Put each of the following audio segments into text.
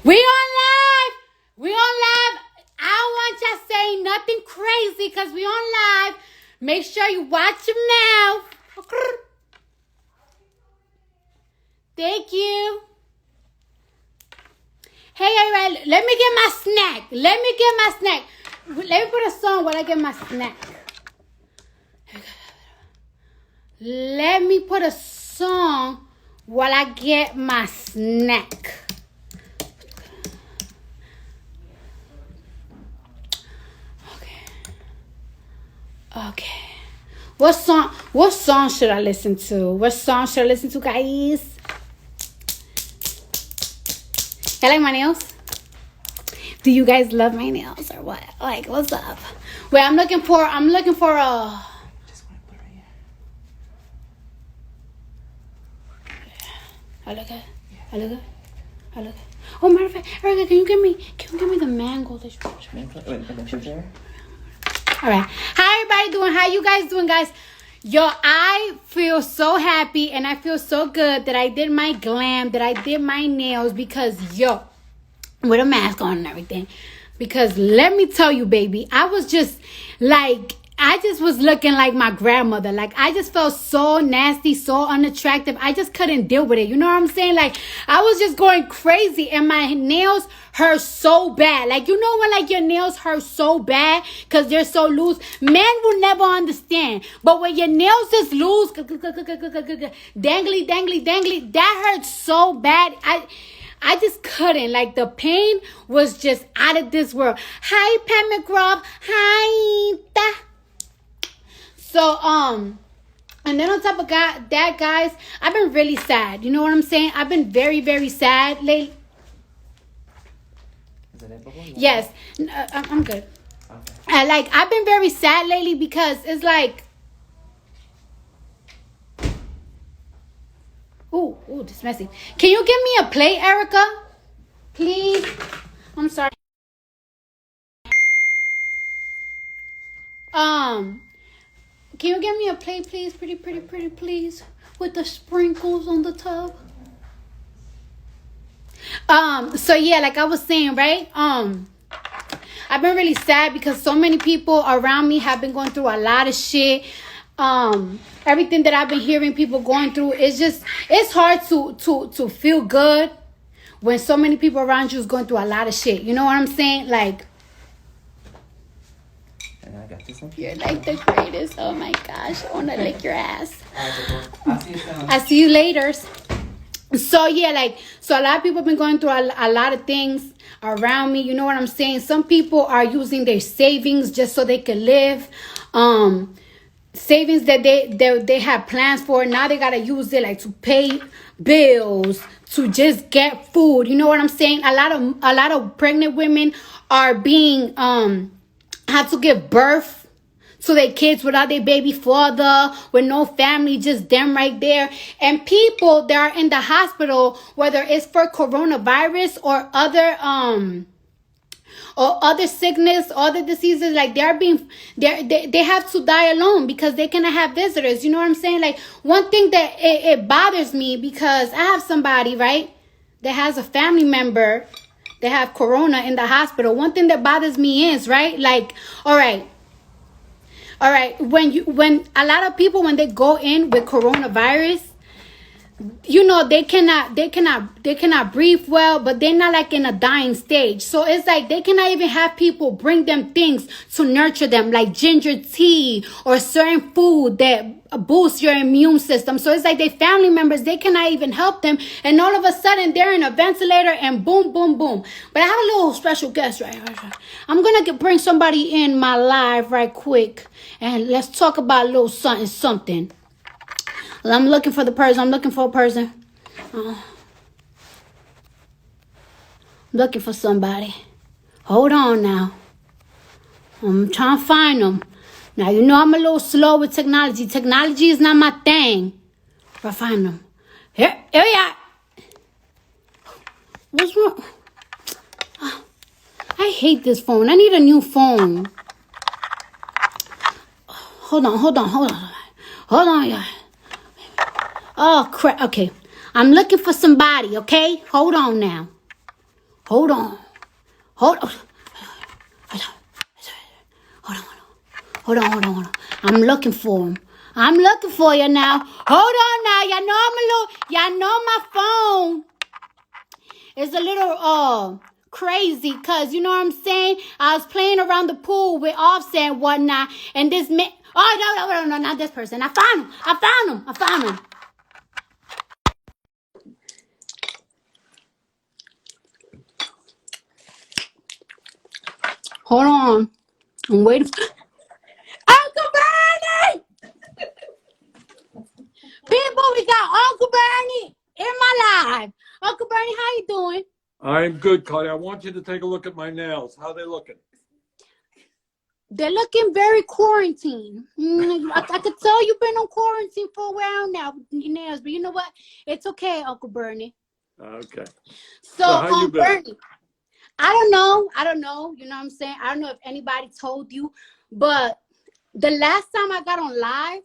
We on live. We on live. I don't want y'all saying nothing crazy because we on live. Make sure you watch them now. Thank you. Hey, everybody, let me get my snack. Let me put a song while I get my snack. Let me put a song while I get my snack. Okay. What song should I listen to? Guys? I like my nails. Do you guys love my nails or what? Like, what's up? Wait, I'm looking for a. Just want to put it right here. I look good. Oh, matter of fact, Erica, can you give me the mango? Wait, the picture? All right. How everybody doing? How you guys doing, guys? Yo, I feel so happy and I feel so good that I did my glam, that I did my nails because, with a mask on and everything. Because let me tell you, baby, I just was looking like my grandmother. Like, I just felt so nasty, so unattractive. I just couldn't deal with it. You know what I'm saying? Like, I was just going crazy and my nails hurt so bad. Like, you know when like your nails hurt so bad because they're so loose? Men will never understand. But when your nails just loose, dangly, that hurts so bad. I just couldn't. Like, the pain was just out of this world. Hi, Pat McGraw. Hi. So, and then on top of that, guys, I've been really sad. You know what I'm saying? I've been very, very sad lately. Is it edible? Yes. I'm good. Okay. I've been very sad lately because it's like, ooh, this is messy. Can you give me a plate, Erica? Please? I'm sorry. Can you give me a plate, please? Pretty, please. With the sprinkles on the top. So yeah, like I was saying, right? I've been really sad because so many people around me have been going through a lot of shit. Everything that I've been hearing people going through, it's hard to feel good when so many people around you is going through a lot of shit. You know what I'm saying? Like, and I got this one. You're like the greatest. Oh my gosh, I want to lick your ass. I'll see you later. So yeah, so a lot of people have been going through a lot of things around me. You know what I'm saying? Some people are using their savings just so they can live. Savings that they have plans for. Now they gotta use it like to pay bills, to just get food. You know what I'm saying? A lot of pregnant women are being have to give birth to their kids without their baby father, with no family, just them right there. And people that are in the hospital, whether it's for coronavirus or other sickness, other diseases, like they have to die alone because they cannot have visitors. You know what I'm saying? Like, one thing that it bothers me, because I have somebody, right, that has a family member that have corona in the hospital. One thing that bothers me is, right, like, all right, when a lot of people, when they go in with coronavirus, you know, they cannot breathe well, but they're not like in a dying stage. So it's like they cannot even have people bring them things to nurture them, like ginger tea or certain food that boosts your immune system. So it's like their family members, they cannot even help them. And all of a sudden they're in a ventilator and boom, boom, boom. But I have a little special guest right here. I'm going to bring somebody in my live right quick. And let's talk about a little something. I'm looking for a person. I'm looking for somebody. Hold on now. I'm trying to find them. Now, you know I'm a little slow with technology. Technology is not my thing. But I find them. Here we are. What's wrong? I hate this phone. I need a new phone. Hold on, y'all. Oh, crap. Okay. I'm looking for somebody, okay? Hold on now. Hold on. Hold on. Hold on. Hold on. Hold on. Hold on. I'm looking for him. I'm looking for you now. Hold on now. Y'all know my phone is a little crazy, because you know what I'm saying? I was playing around the pool with Offset and whatnot, and this man, oh no, not this person. I found him. Hold on. I'm waiting for Uncle Bernie! People, we got Uncle Bernie in my life. Uncle Bernie, how you doing? I'm good, Cardi. I want you to take a look at my nails. How they looking? They're looking very quarantined. I could tell you've been on quarantine for a while now with your nails, but you know what? It's okay, Uncle Bernie. Okay. So how you been? Bernie, I don't know. You know what I'm saying? I don't know if anybody told you, but the last time I got on live,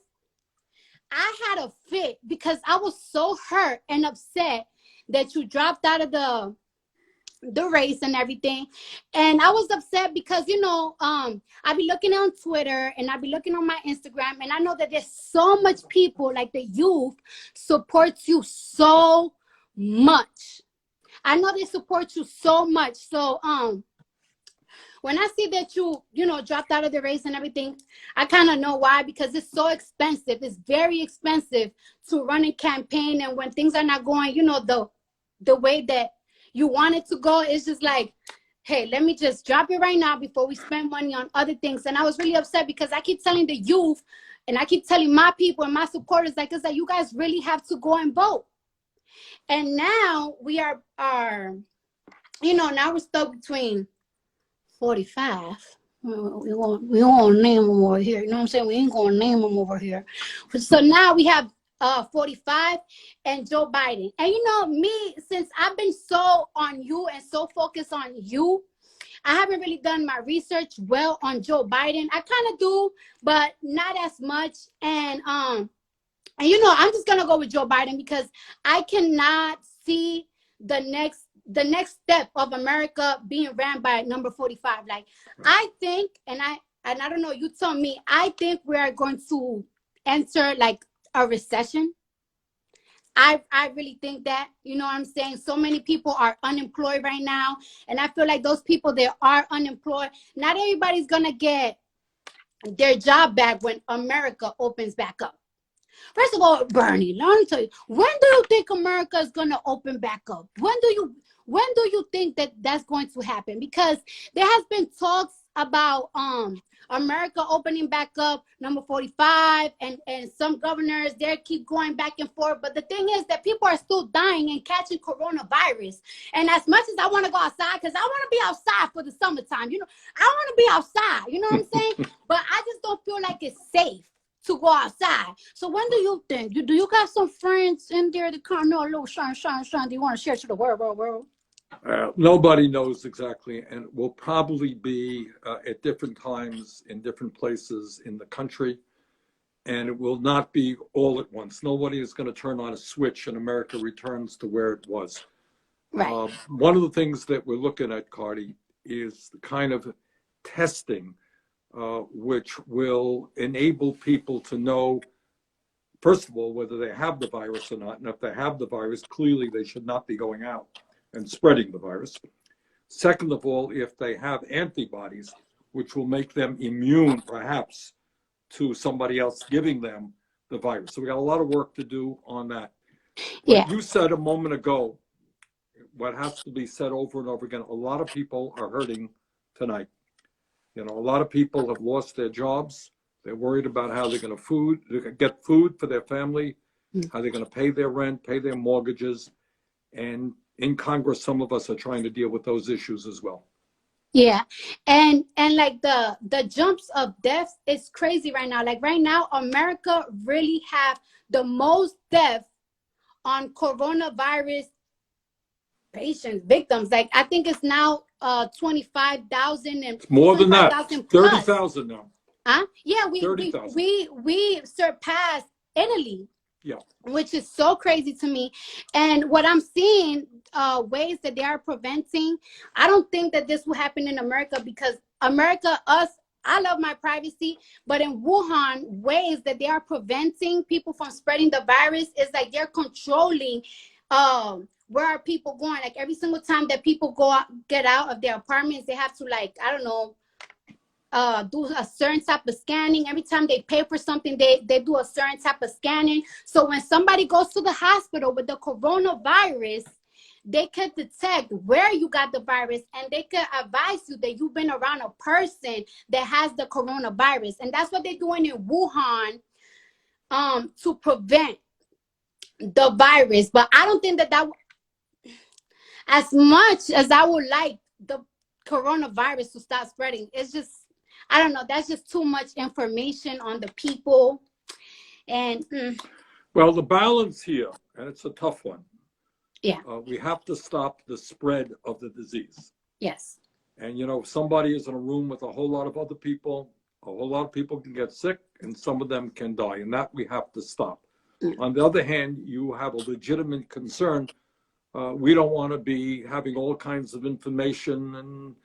I had a fit because I was so hurt and upset that you dropped out of the race and everything. And I was upset because, you know, I be looking on Twitter and I be looking on my Instagram, and I know that there's so much people, like the youth, supports you so much. I know they support you so much. So when I see that you know, dropped out of the race and everything, I kind of know why, because it's so expensive. It's very expensive to run a campaign, and when things are not going, you know, the way that you want it to go, it's just like, hey, let me just drop it right now before we spend money on other things. And I was really upset because I keep telling the youth, and I keep telling my people and my supporters, like, it's like, you guys really have to go and vote. And now we are you know, now we're stuck between 45. We won't name them over here. You know what I'm saying? We ain't gonna name them over here. So now we have 45 and Joe Biden. And you know me, since I've been so on you and so focused on you, I haven't really done my research well on Joe Biden. I kind of do, but not as much. And you know, I'm just gonna go with Joe Biden because I cannot see the next step of America being ran by number 45. Like, I think, and I don't know, you tell me, I think we are going to enter like a recession. I really think that, you know what I'm saying? So many people are unemployed right now, and I feel like those people that are unemployed, not everybody's gonna get their job back when America opens back up. First of all, Bernie, let me tell you, when do you think America is going to open back up? When do you think that that's going to happen? Because there has been talks about America opening back up, number 45, and some governors there keep going back and forth. But the thing is that people are still dying and catching coronavirus. And as much as I want to go outside, because I want to be outside for the summertime, you know, I want to be outside, you know what I'm saying? But I just don't feel like it's safe to go outside. So when do you think? Do you got some friends in there that kind of know a little shine? Do you want to share to the world? Nobody knows exactly, and will probably be at different times in different places in the country, and it will not be all at once. Nobody is going to turn on a switch and America returns to where it was. Right. One of the things that we're looking at, Cardi, is the kind of testing which will enable people to know, first of all, whether they have the virus or not. And if they have the virus, clearly they should not be going out and spreading the virus. Second of all, if they have antibodies, which will make them immune, perhaps, to somebody else giving them the virus. So we got a lot of work to do on that. Yeah. What you said a moment ago, what has to be said over and over again, a lot of people are hurting tonight. You know, a lot of people have lost their jobs. They're worried about how they're going to get food for their family, how they're going to pay their rent, pay their mortgages. And in Congress, some of us are trying to deal with those issues as well. Yeah. And like the jumps of deaths is crazy right now. Like right now, America really have the most deaths on coronavirus patients, victims. Like I think it's now 25,000 and more than that, 30,000 now. Huh? Yeah, 30,000. we surpassed Italy. Yeah. Which is so crazy to me. And what I'm seeing, ways that they are preventing, I don't think that this will happen in America, because America, us, I love my privacy, but in Wuhan, ways that they are preventing people from spreading the virus is like they're controlling where are people going. Like every single time that people go out, get out of their apartments, they have to, like, I don't know, do a certain type of scanning. Every time they pay for something, they do a certain type of scanning. So when somebody goes to the hospital with the coronavirus, they can detect where you got the virus, and they can advise you that you've been around a person that has the coronavirus. And that's what they're doing in Wuhan, to prevent the virus. But I don't think that as much as I would like the coronavirus to stop spreading, it's just, I don't know, that's just too much information on the people. And Well, the balance here, and it's a tough one. Yeah. We have to stop the spread of the disease. Yes. And, if somebody is in a room with a whole lot of other people, a whole lot of people can get sick, and some of them can die. And that we have to stop. On the other hand, you have a legitimate concern. We don't want to be having all kinds of information and,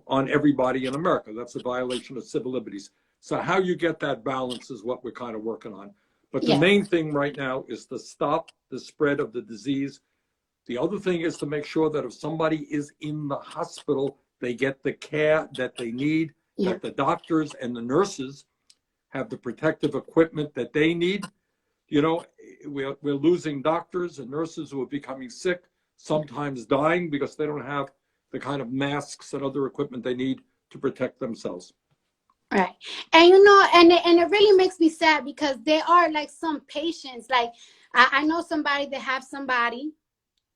on everybody in America. That's a violation of civil liberties. So how you get that balance is what we're kind of working on. But the main thing right now is to stop the spread of the disease. The other thing is to make sure that if somebody is in the hospital, they get the care that they need, that the doctors and the nurses have the protective equipment that they need. We're losing doctors and nurses who are becoming sick, sometimes dying because they don't have the kind of masks and other equipment they need to protect themselves. Right. And and it really makes me sad, because there are like some patients, like I know somebody that have somebody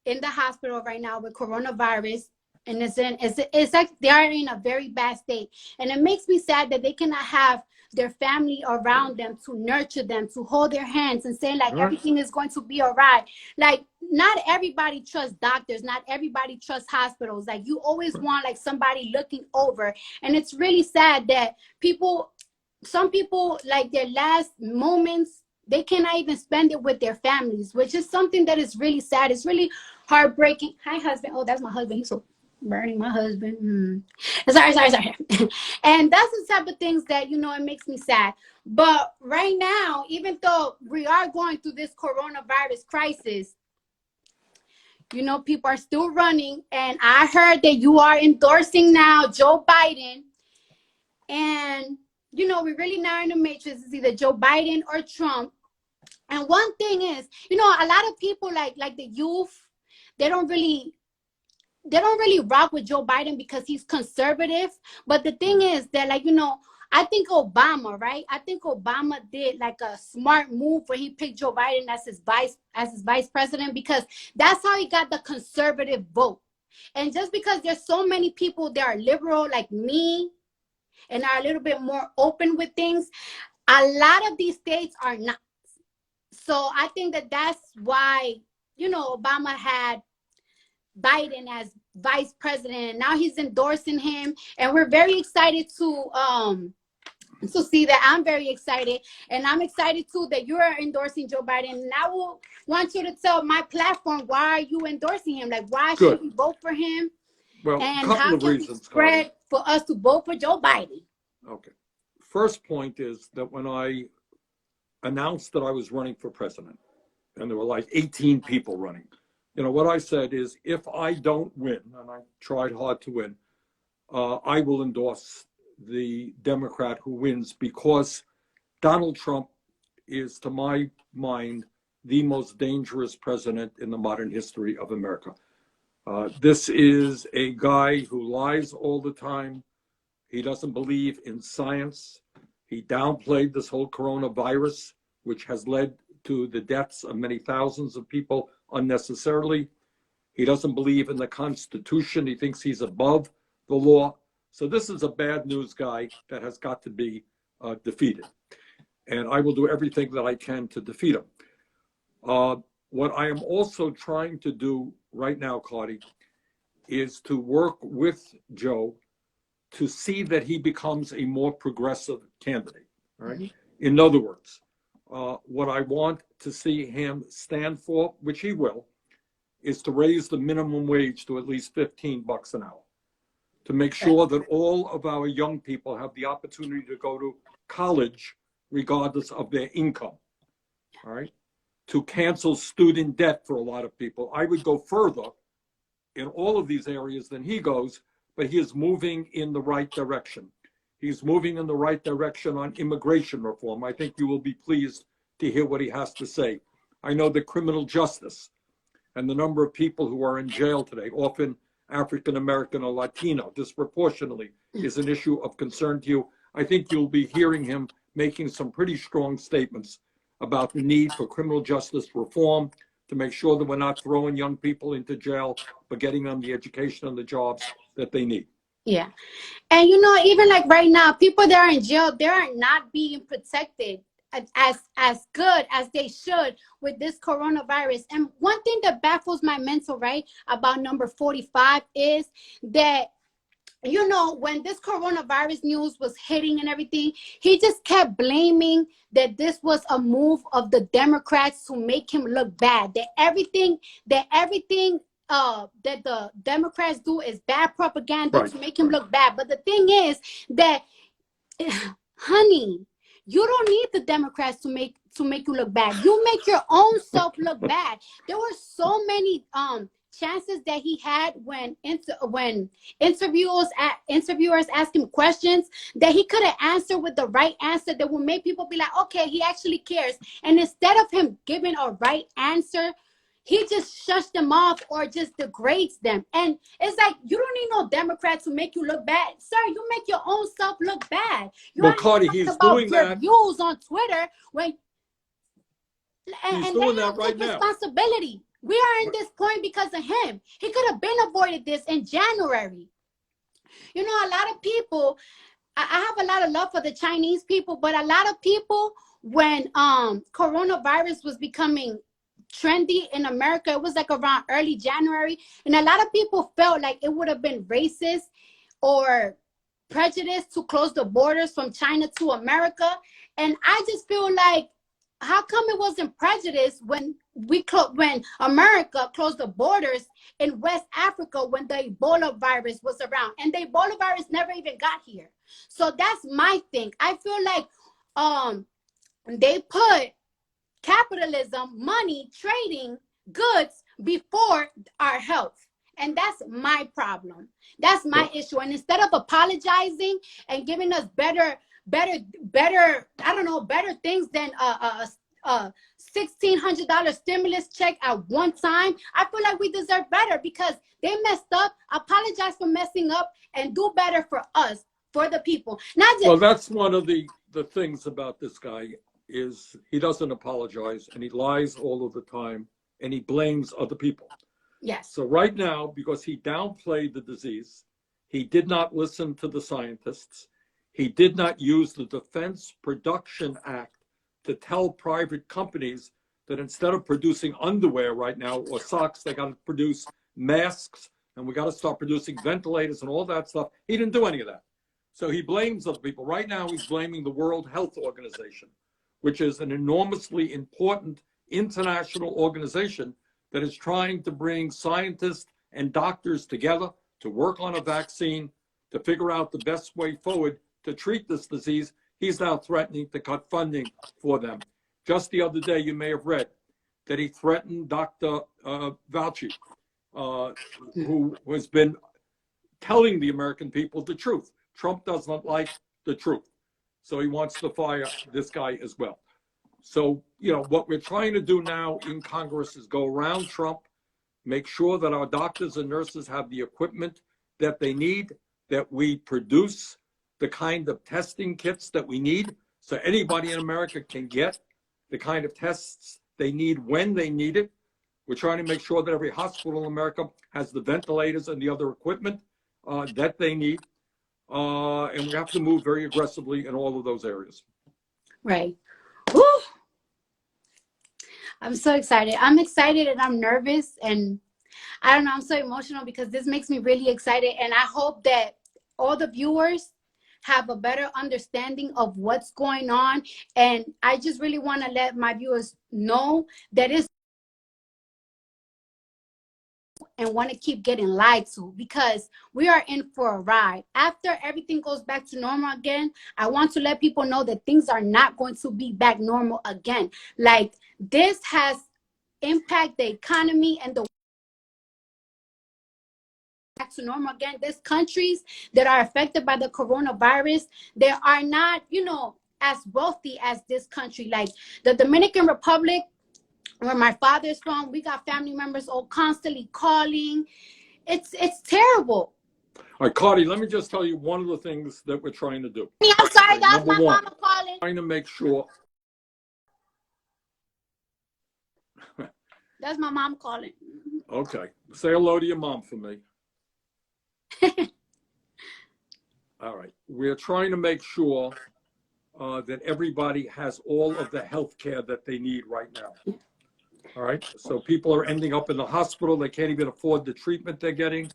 in the hospital right now with coronavirus, and it's like they are in a very bad state. And it makes me sad that they cannot have their family around them to nurture them, to hold their hands and say, like, everything is going to be all right. Like, not everybody trusts doctors, not everybody trusts hospitals. Like, you always want like somebody looking over. And it's really sad that some people, like, their last moments, they cannot even spend it with their families, which is something that is really sad. It's really heartbreaking. Hi, husband. Oh, that's my husband. He's so burning, my husband. Sorry. And that's the type of things that, it makes me sad. But right now, even though we are going through this coronavirus crisis, people are still running. And I heard that you are endorsing now Joe Biden. And, we're really now in the matrix. It's either Joe Biden or Trump. And one thing is, a lot of people like the youth, they don't really rock with Joe Biden because he's conservative. But the thing is that, like, I think Obama, right? I think Obama did like a smart move when he picked Joe Biden as his vice president, because that's how he got the conservative vote. And just because there's so many people that are liberal like me and are a little bit more open with things, a lot of these states are not. So I think that that's why, Obama had Biden as vice president. Now he's endorsing him, and we're very excited to see that. I'm very excited, and I'm excited too that you are endorsing Joe Biden. And I will want you to tell my platform, why are you endorsing him? Like, why should we vote for him? Well, and a couple how of can reasons, we spread Cardi. for us to vote for Joe Biden? Okay. First point is that when I announced that I was running for president, and there were like 18 people running, what I said is, if I don't win, and I tried hard to win, I will endorse the Democrat who wins, because Donald Trump is, to my mind, the most dangerous president in the modern history of America. This is a guy who lies all the time. He doesn't believe in science. He downplayed this whole coronavirus, which has led to the deaths of many thousands of people unnecessarily. He doesn't believe in the Constitution. He thinks he's above the law. So this is a bad news guy that has got to be defeated. And I will do everything that I can to defeat him. What I am also trying to do right now, Cardi, is to work with Joe to see that he becomes a more progressive candidate. Right? In other words, what I want to see him stand for, which he will, is to raise the minimum wage to at least $15 an hour, to make sure that all of our young people have the opportunity to go to college regardless of their income. All right? To cancel student debt for a lot of people. I would go further in all of these areas than he goes, but he is moving in the right direction. He's moving in the right direction on immigration reform. I think you will be pleased to hear what he has to say. I know that criminal justice and the number of people who are in jail today, often African American or Latino, disproportionately, is an issue of concern to you. I think you'll be hearing him making some pretty strong statements about the need for criminal justice reform to make sure that we're not throwing young people into jail, but getting them the education and the jobs that they need. Yeah. And even like right now, people that are in jail, they are not being protected as good as they should with this coronavirus. And one thing that baffles my mental, right, about number 45 is that, when this coronavirus news was hitting and everything, he just kept blaming that this was a move of the Democrats to make him look bad, that everything that the Democrats do is bad propaganda to make him look bad. But the thing is that, honey, you don't need the Democrats to make you look bad. You make your own self look bad. There were so many chances that he had when interviewers asked him questions that he could have answered with the right answer that would make people be like, okay, he actually cares. And instead of him giving a right answer, he just shuts them off or just degrades them. And it's like, you don't need no Democrats to make you look bad. Sir, you make your own self look bad. You well, Cardi, he's doing your that. views on Twitter He's doing that right now. Responsibility. We are in this point because of him. He could have been avoided this in January. A lot of people, I have a lot of love for the Chinese people, but a lot of people, when coronavirus was becoming trendy in America, it was like around early January, and a lot of people felt like it would have been racist or prejudice to close the borders from China to America. And I just feel like, how come it wasn't prejudice when America closed the borders in West Africa when the Ebola virus was around, and the Ebola virus never even got here? So that's my thing. I feel like they put capitalism, money, trading goods before our health. And that's my problem. That's my issue. And instead of apologizing and giving us better, I don't know, better things than a $1,600 stimulus check at one time, I feel like we deserve better because they messed up. Apologize for messing up and do better for us, for the people. Not just. Well, that's one of the things about this guy is he doesn't apologize and he lies all of the time and he blames other people. Yes. So right now, because he downplayed the disease, he did not listen to the scientists. He did not use the Defense Production Act to tell private companies that instead of producing underwear right now or socks, they got to produce masks and we got to start producing ventilators and all that stuff. He didn't do any of that. So he blames other people. Right now, he's blaming the World Health Organization, which is an enormously important international organization that is trying to bring scientists and doctors together to work on a vaccine, to figure out the best way forward to treat this disease. He's now threatening to cut funding for them. Just the other day, you may have read that he threatened Dr. Fauci, who has been telling the American people the truth. Trump does not like the truth. So he wants to fire this guy as well. So, what we're trying to do now in Congress is go around Trump, make sure that our doctors and nurses have the equipment that they need, that we produce the kind of testing kits that we need so anybody in America can get the kind of tests they need when they need it. We're trying to make sure that every hospital in America has the ventilators and the other equipment that they need. And we have to move very aggressively in all of those areas. Right. Woo! I'm so excited. I'm excited and I'm nervous and I don't know, I'm so emotional because this makes me really excited. And I hope that all the viewers have a better understanding of what's going on. And I just really want to let my viewers know that it's and want to keep getting lied to, because we are in for a ride. After everything goes back to normal again, I want to let people know that things are not going to be back normal again. Like, this has impacted the economy and the back to normal again. There's countries that are affected by the coronavirus. They are not, as wealthy as this country. Like the Dominican Republic, where my father's from, we got family members all constantly calling. It's terrible. All right, Cardi, let me just tell you one of the things that we're trying to do. I'm sorry, that's Number my one, mama calling. Trying to make sure. That's my mom calling. Okay, say hello to your mom for me. All right, we're trying to make sure that everybody has all of the health care that they need right now. All right, so people are ending up in the hospital. They can't even afford the treatment they're getting.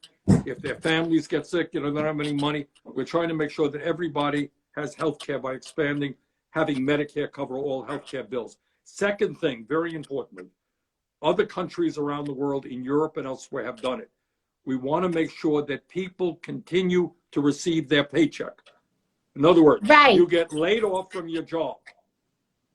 If their families get sick, they don't have any money. We're trying to make sure that everybody has health care by having Medicare cover all health care bills. Second thing, very importantly, other countries around the world in Europe and elsewhere have done it. We want to make sure that people continue to receive their paycheck. In other words, right. You get laid off from your job.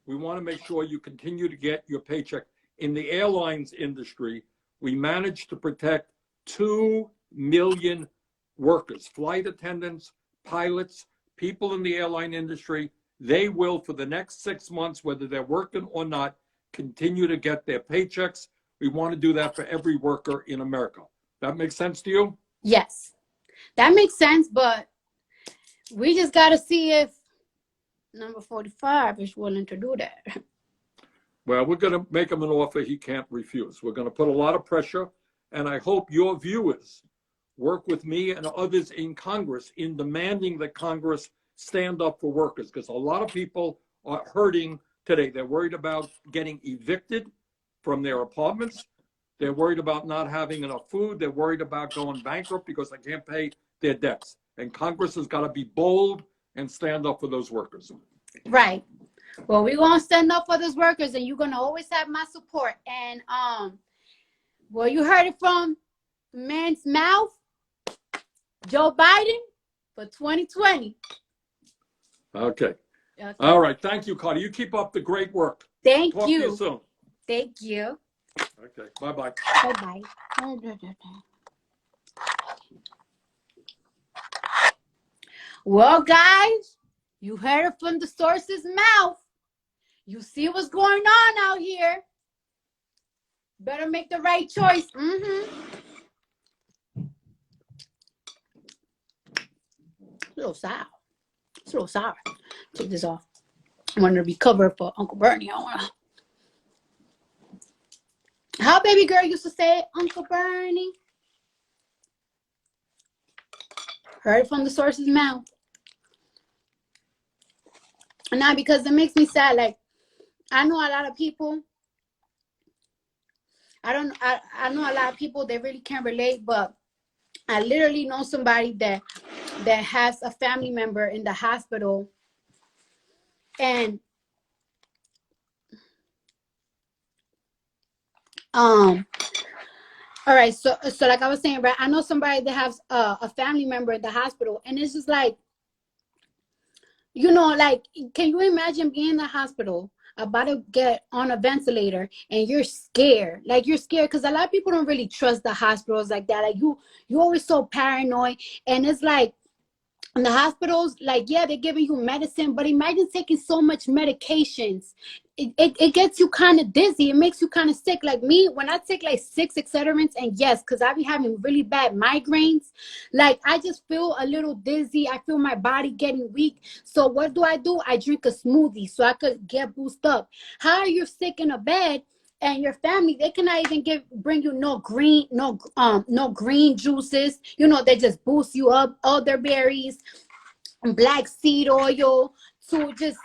We want to make sure you continue to get your paycheck. In the airlines industry, we managed to protect 2 million workers, flight attendants, pilots, people in the airline industry. They will, for the next 6 months, whether they're working or not, continue to get their paychecks. We want to do that for every worker in America. That makes sense to you? Yes, that makes sense, but we just got to see if number 45 is willing to do that. Well, we're going to make him an offer he can't refuse. We're going to put a lot of pressure, and I hope your viewers work with me and others in Congress in demanding that Congress stand up for workers, because a lot of people are hurting today. They're worried about getting evicted from their apartments. They're worried about not having enough food. They're worried about going bankrupt because they can't pay their debts. And Congress has got to be bold and stand up for those workers. Right. Well, we're going to stand up for those workers, and you're going to always have my support. And, well, you heard it from man's mouth, Joe Biden for 2020. Okay. All right. Thank you, Cardi. You keep up the great work. Thank Talk you. to you soon. Thank you. Okay. Bye-bye. Bye-bye. Well, guys, you heard it from the source's mouth. You see what's going on out here. Better make the right choice. It's a little sour. It's a little sour. Take this off. I want to be covered for Uncle Bernie. How baby girl used to say it, Uncle Bernie? Heard it from the source's mouth. And now, because it makes me sad, like, I know a lot of people. I know a lot of people that really can't relate, but I literally know somebody that has a family member in the hospital, and all right, so like I was saying, right, I know somebody that has a family member in the hospital, and it's just like, like, can you imagine being in the hospital about to get on a ventilator and you're scared? Like, you're scared because a lot of people don't really trust the hospitals like that. Like, you always so paranoid, and it's like, in the hospitals, like, yeah, they're giving you medicine, but imagine taking so much medications. It gets you kind of dizzy. It makes you kind of sick. Like me, when I take like 6 Excederants, and yes, because I be having really bad migraines, like, I just feel a little dizzy. I feel my body getting weak. So what do? I drink a smoothie so I could get boosted up. How are you sick in a bed? And your family, they cannot even bring you no green juices. They just boost you up, elderberries, black seed oil to just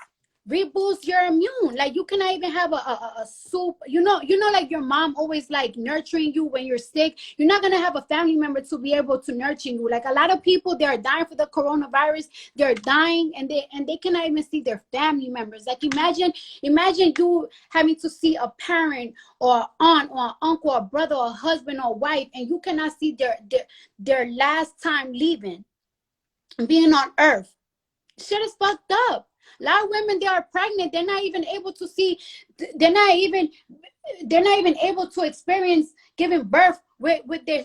reboosts your immune. Like you cannot even have a soup. Like your mom always like nurturing you when you're sick. You're not gonna have a family member to be able to nurture you. Like a lot of people, they are dying for the coronavirus. They're dying and they cannot even see their family members. Like imagine you having to see a parent or aunt or uncle or brother or husband or wife, and you cannot see their last time leaving, being on earth. Shit is fucked up. A lot of women, they are pregnant, they're not even able to see, they're not even able to experience giving birth with their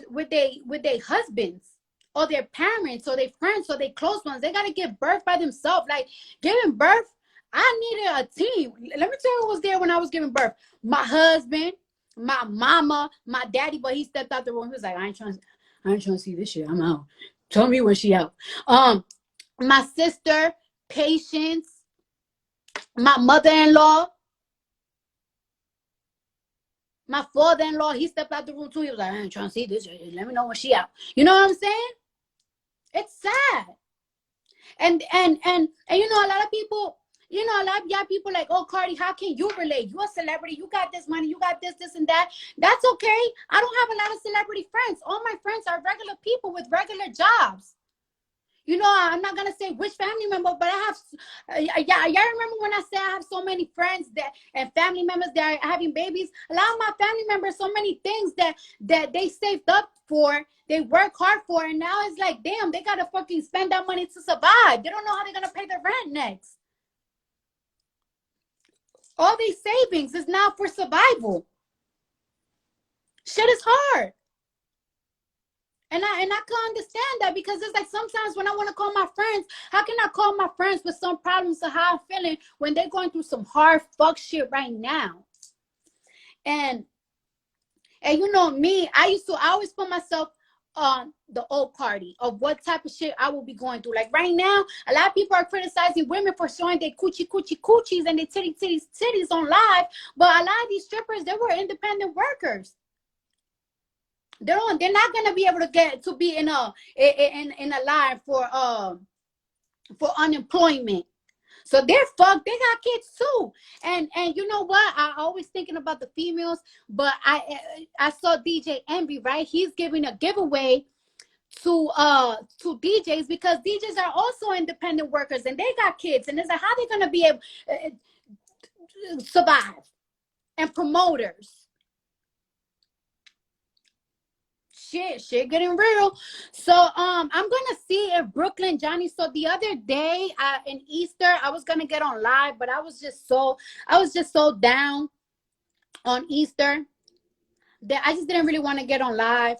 husbands or their parents or their friends or their close ones. They got to give birth by themselves. Like giving birth, I needed a team. Let me tell you who was there when I was giving birth. My husband, my mama, my daddy, but he stepped out the room. He was like, I ain't trying to see this shit. I'm out. Tell me when she out. My sister, Patience, my mother-in-law, my father-in-law, he stepped out the room too. He was like, I ain't trying to see this. Let me know when she out. You know what I'm saying? It's sad. And a lot of people, a lot of y'all people like, oh, Cardi, how can you relate? You're a celebrity. You got this money. You got this, and that. That's okay. I don't have a lot of celebrity friends. All my friends are regular people with regular jobs. I'm not going to say which family member, but I have, y'all remember when I said I have so many friends and family members that are having babies? A lot of my family members, so many things that they saved up for, they work hard for, and now it's like, damn, they got to fucking spend that money to survive. They don't know how they're going to pay their rent next. All these savings is now for survival. Shit is hard. And I can understand that, because it's like sometimes when I want to call my friends, how can I call my friends with some problems of how I'm feeling when they're going through some hard fuck shit right now? And me, I always put myself on the old Cardi of what type of shit I will be going through. Like right now, a lot of people are criticizing women for showing their coochies and their titties on live. But a lot of these strippers, they were independent workers. They're not gonna be able to get to be in a line for unemployment. So they're fucked. They got kids too. And you know what? I always thinking about the females, but I saw DJ Envy, right? He's giving a giveaway to DJs, because DJs are also independent workers and they got kids, and it's like, how they gonna be able to survive? And promoters. Shit getting real. So I'm gonna see if Brooklyn Johnny. So the other day in Easter, I was gonna get on live, but I was just so down on Easter that I just didn't really want to get on live.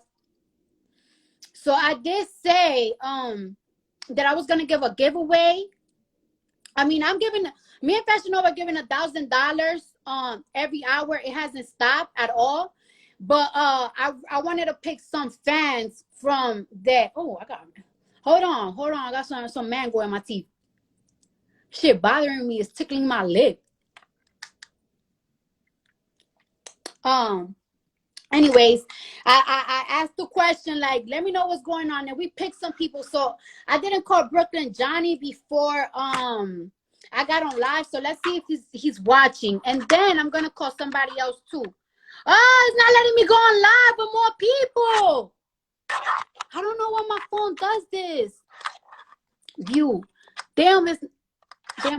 So I did say that I was gonna give a giveaway. I mean, me and Fashion Nova giving $1,000 every hour. It hasn't stopped at all. But I wanted to pick some fans from that. Oh, hold on. I got some mango in my teeth. Shit bothering me. It's tickling my lip. Anyways, I asked the question, like, let me know what's going on, and we picked some people. So I didn't call Brooklyn Johnny before I got on live. So let's see if he's watching, and then I'm gonna call somebody else too. Oh, it's not letting me go on live with more people. I don't know why my phone does this. View. Damn, I'm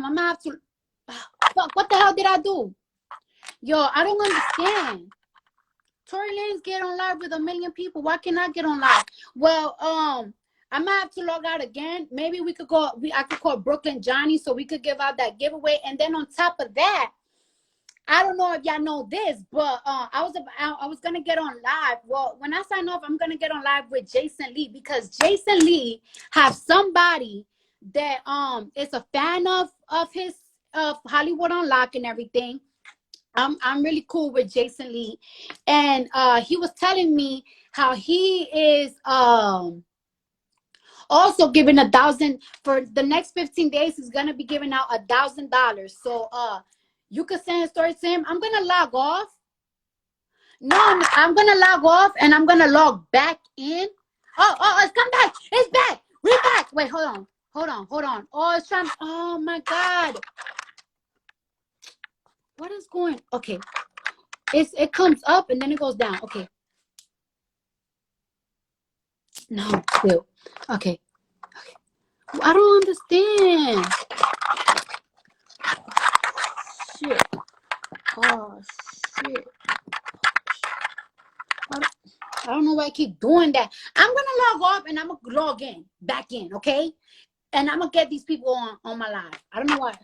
gonna have to. Fuck, what the hell did I do? Yo, I don't understand. Tory Lanez get on live with 1 million people. Why can't I get on live? Well, I might have to log out again. Maybe I could call Brooklyn Johnny so we could give out that giveaway. And then on top of that, I don't know if y'all know this, but I was gonna get on live. Well, when I sign off, I'm gonna get on live with Jason Lee, because Jason Lee have somebody that is a fan of Hollywood Unlocked and everything. I'm really cool with Jason Lee, and he was telling me how he is also giving 1,000 for the next 15 days. He's gonna be giving out $1,000. So you could send a story to him. I'm gonna log off. No, I'm gonna log off and I'm gonna log back in. Oh, it's come back. It's back. We're back. Wait, hold on. Oh, it's trying. Oh my God. What is going? Okay. It comes up and then it goes down. Okay. No, still. Okay. I don't understand. Shit. Oh, shit. I don't know why I keep doing that. I'm going to log off and I'm going to log back in, okay? And I'm going to get these people on my live. I don't know why.